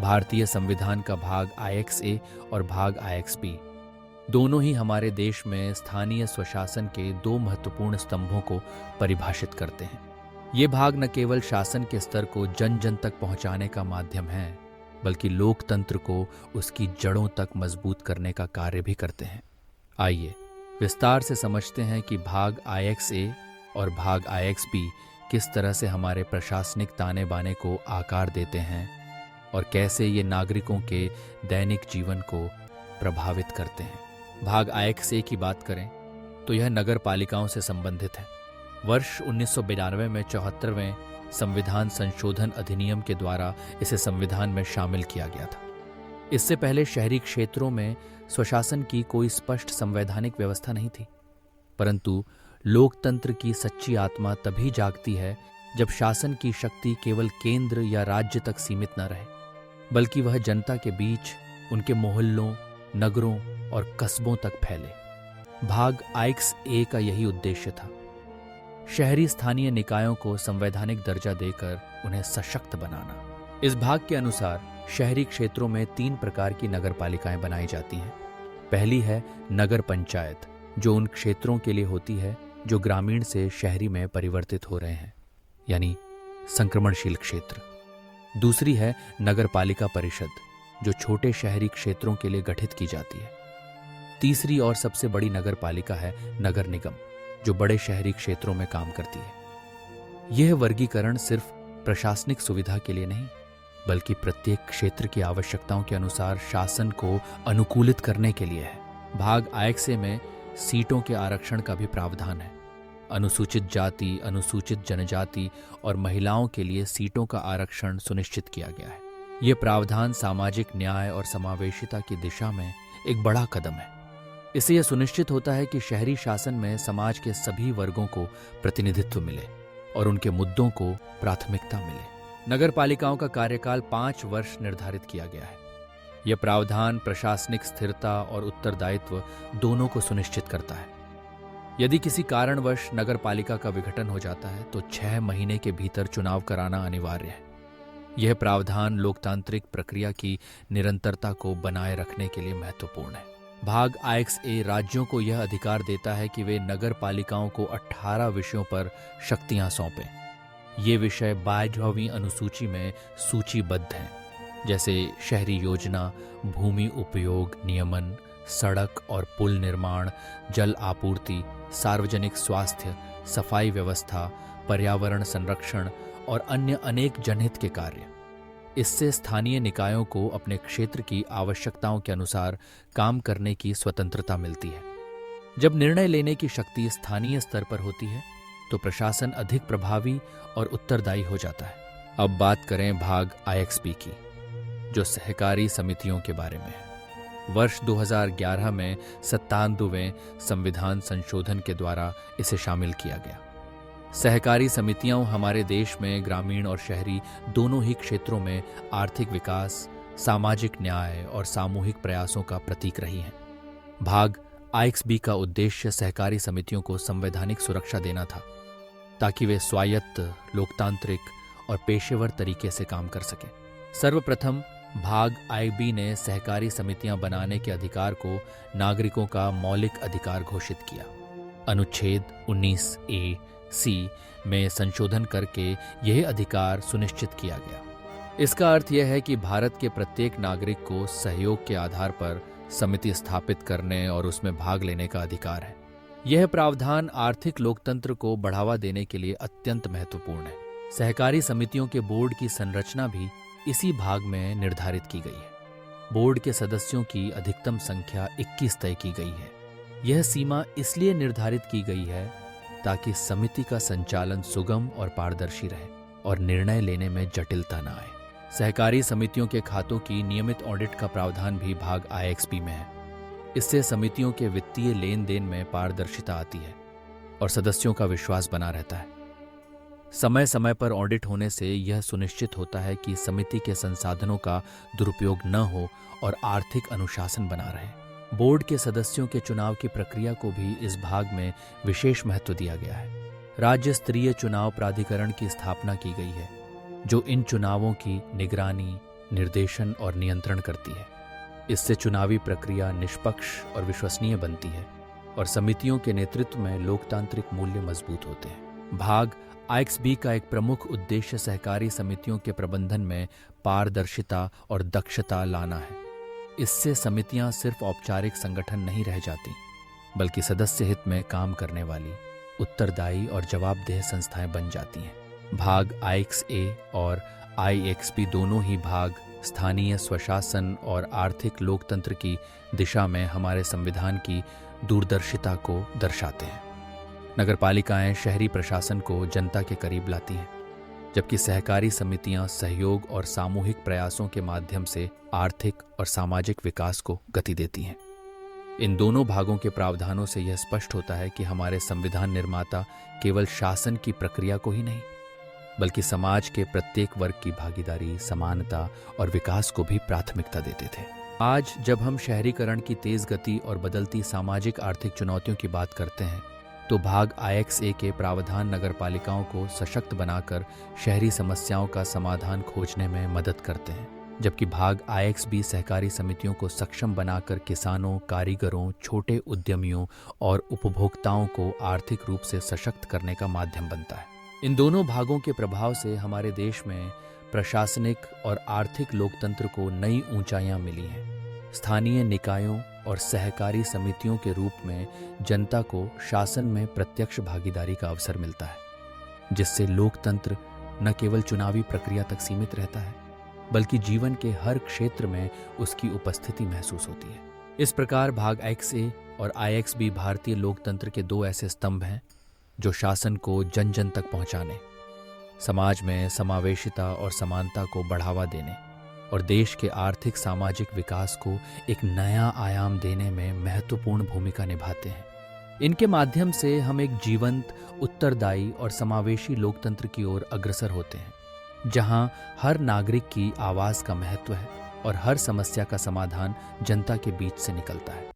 भारतीय संविधान का भाग IXA और भाग IXB दोनों ही हमारे देश में स्थानीय स्वशासन के दो महत्वपूर्ण स्तंभों को परिभाषित करते हैं। ये भाग न केवल शासन के स्तर को जन जन तक पहुंचाने का माध्यम है, बल्कि लोकतंत्र को उसकी जड़ों तक मजबूत करने का कार्य भी करते हैं। आइए विस्तार से समझते हैं कि भाग IXA और भाग IXB किस तरह से हमारे प्रशासनिक ताने बाने को आकार देते हैं और कैसे ये नागरिकों के दैनिक जीवन को प्रभावित करते हैं। भाग IXA की बात करें तो यह नगर पालिकाओं से संबंधित है। वर्ष 1992 में 74वें संविधान संशोधन अधिनियम के द्वारा इसे संविधान में शामिल किया गया था। इससे पहले शहरी क्षेत्रों में स्वशासन की कोई स्पष्ट संवैधानिक व्यवस्था नहीं थी, परंतु लोकतंत्र की सच्ची आत्मा तभी जागती है जब शासन की शक्ति केवल केंद्र या राज्य तक सीमित न रहे, बल्कि वह जनता के बीच, उनके मोहल्लों, नगरों और कस्बों तक फैले। भाग IXA का यही उद्देश्य था, शहरी स्थानीय निकायों को संवैधानिक दर्जा देकर उन्हें सशक्त बनाना। इस भाग के अनुसार शहरी क्षेत्रों में 3 प्रकार की नगर पालिकाएं बनाई जाती हैं। पहली है नगर पंचायत, जो उन क्षेत्रों के लिए होती है जो ग्रामीण से शहरी में परिवर्तित हो रहे हैं, यानी संक्रमणशील क्षेत्र। दूसरी है नगर पालिका परिषद, जो छोटे शहरी क्षेत्रों के लिए गठित की जाती है। तीसरी और सबसे बड़ी नगर पालिका है नगर निगम, जो बड़े शहरी क्षेत्रों में काम करती है। यह वर्गीकरण सिर्फ प्रशासनिक सुविधा के लिए नहीं, बल्कि प्रत्येक क्षेत्र की आवश्यकताओं के अनुसार शासन को अनुकूलित करने के लिए है। भाग IXA में सीटों के आरक्षण का भी प्रावधान है। अनुसूचित जाति, अनुसूचित जनजाति और महिलाओं के लिए सीटों का आरक्षण सुनिश्चित किया गया है। यह प्रावधान सामाजिक न्याय और समावेशिता की दिशा में एक बड़ा कदम है। इससे यह सुनिश्चित होता है कि शहरी शासन में समाज के सभी वर्गों को प्रतिनिधित्व मिले और उनके मुद्दों को प्राथमिकता मिले। नगर पालिकाओं का कार्यकाल 5 वर्ष निर्धारित किया गया है। यह प्रावधान प्रशासनिक स्थिरता और उत्तरदायित्व दोनों को सुनिश्चित करता है। यदि किसी कारणवश नगर पालिका का विघटन हो जाता है तो 6 महीने के भीतर चुनाव कराना अनिवार्य है। यह प्रावधान लोकतांत्रिक प्रक्रिया की निरंतरता को बनाए रखने के लिए महत्वपूर्ण है। भाग IXA राज्यों को यह अधिकार देता है कि वे नगर पालिकाओं को 18 विषयों पर शक्तियां सौंपें। ये विषय 22वीं अनुसूची में सूचीबद्ध हैं, जैसे शहरी योजना, भूमि उपयोग नियमन, सड़क और पुल निर्माण, जल आपूर्ति, सार्वजनिक स्वास्थ्य, सफाई व्यवस्था, पर्यावरण संरक्षण और अन्य अनेक जनहित के कार्य। इससे स्थानीय निकायों को अपने क्षेत्र की आवश्यकताओं के अनुसार काम करने की स्वतंत्रता मिलती है। जब निर्णय लेने की शक्ति स्थानीय स्तर पर होती है तो प्रशासन अधिक प्रभावी और उत्तरदायी हो जाता है। अब बात करें भाग IXB की, जो सहकारी समितियों के बारे में है। वर्ष 2011 में 97वें संविधान संशोधन के द्वारा इसे शामिल किया गया। सहकारी समितियां हमारे देश में ग्रामीण और शहरी दोनों ही क्षेत्रों में आर्थिक विकास, सामाजिक न्याय और सामूहिक प्रयासों का प्रतीक रही हैं। भाग IXB का उद्देश्य सहकारी समितियों को संवैधानिक सुरक्षा देना था, ताकि वे स्वायत्त, लोकतांत्रिक और पेशेवर तरीके से काम कर सकें। सर्वप्रथम भाग IB ने सहकारी समितियां बनाने के अधिकार को नागरिकों का मौलिक अधिकार घोषित किया। अनुच्छेद 19A(C) में संशोधन करके यह अधिकार सुनिश्चित किया गया। इसका अर्थ यह है कि भारत के प्रत्येक नागरिक को सहयोग के आधार पर समिति स्थापित करने और उसमें भाग लेने का अधिकार है। यह प्रावधान आर्थिक लोकतंत्र को बढ़ावा देने के लिए अत्यंत महत्वपूर्ण है। सहकारी समितियों के बोर्ड की संरचना भी इसी भाग में निर्धारित की गई है। बोर्ड के सदस्यों की अधिकतम संख्या 21 तय की गई है। यह सीमा इसलिए निर्धारित की गई है ताकि समिति का संचालन सुगम और पारदर्शी रहे और निर्णय लेने में जटिलता न आए। सहकारी समितियों के खातों की नियमित ऑडिट का प्रावधान भी भाग IXB में है। इससे समितियों के वित्तीय लेन देन में पारदर्शिता आती है और सदस्यों का विश्वास बना रहता है। समय समय पर ऑडिट होने से यह सुनिश्चित होता है कि समिति के संसाधनों का दुरुपयोग न हो और आर्थिक अनुशासन बना रहे। बोर्ड के सदस्यों के चुनाव की प्रक्रिया को भी इस भाग में विशेष महत्व दिया गया है। राज्य स्तरीय चुनाव प्राधिकरण की स्थापना की गई है, जो इन चुनावों की निगरानी, निर्देशन और नियंत्रण करती है। इससे चुनावी प्रक्रिया निष्पक्ष और विश्वसनीय बनती है और समितियों के नेतृत्व में लोकतांत्रिक मूल्य मजबूत होते हैं। भाग IXB का एक प्रमुख उद्देश्य सहकारी समितियों के प्रबंधन में पारदर्शिता और दक्षता लाना है। इससे समितियां सिर्फ औपचारिक संगठन नहीं रह जाती, बल्कि सदस्य हित में काम करने वाली, उत्तरदायी और जवाबदेह संस्थाएं बन जाती हैं। भाग IXA और IXB दोनों ही भाग स्थानीय स्वशासन और आर्थिक लोकतंत्र की दिशा में हमारे संविधान की दूरदर्शिता को दर्शाते हैं। नगरपालिकाएं शहरी प्रशासन को जनता के करीब लाती हैं, जबकि सहकारी समितियां सहयोग और सामूहिक प्रयासों के माध्यम से आर्थिक और सामाजिक विकास को गति देती हैं। इन दोनों भागों के प्रावधानों से यह स्पष्ट होता है कि हमारे संविधान निर्माता केवल शासन की प्रक्रिया को ही नहीं, बल्कि समाज के प्रत्येक वर्ग की भागीदारी, समानता और विकास को भी प्राथमिकता देते थे। आज जब हम शहरीकरण की तेज गति और बदलती सामाजिक आर्थिक चुनौतियों की बात करते हैं, तो भाग IXA के प्रावधान नगरपालिकाओं को सशक्त बनाकर शहरी समस्याओं का समाधान खोजने में मदद करते हैं, जबकि भाग IXB सहकारी समितियों को सक्षम बनाकर किसानों, कारीगरों, छोटे उद्यमियों और उपभोक्ताओं को आर्थिक रूप से सशक्त करने का माध्यम बनता है। इन दोनों भागों के प्रभाव से हमारे देश में प्रशासनिक और आर्थिक लोकतंत्र को नई ऊंचाइयां मिली हैं। स्थानीय निकायों और सहकारी समितियों के रूप में जनता को शासन में प्रत्यक्ष भागीदारी का अवसर मिलता है, जिससे लोकतंत्र न केवल चुनावी प्रक्रिया तक सीमित रहता है, बल्कि जीवन के हर क्षेत्र में उसकी उपस्थिति महसूस होती है। इस प्रकार भाग IXA और IXB भारतीय लोकतंत्र के दो ऐसे स्तंभ हैं जो शासन को जन जन तक पहुंचाने, समाज में समावेशिता और समानता को बढ़ावा देने और देश के आर्थिक सामाजिक विकास को एक नया आयाम देने में महत्वपूर्ण भूमिका निभाते हैं। इनके माध्यम से हम एक जीवंत, उत्तरदायी और समावेशी लोकतंत्र की ओर अग्रसर होते हैं, जहां हर नागरिक की आवाज का महत्व है और हर समस्या का समाधान जनता के बीच से निकलता है।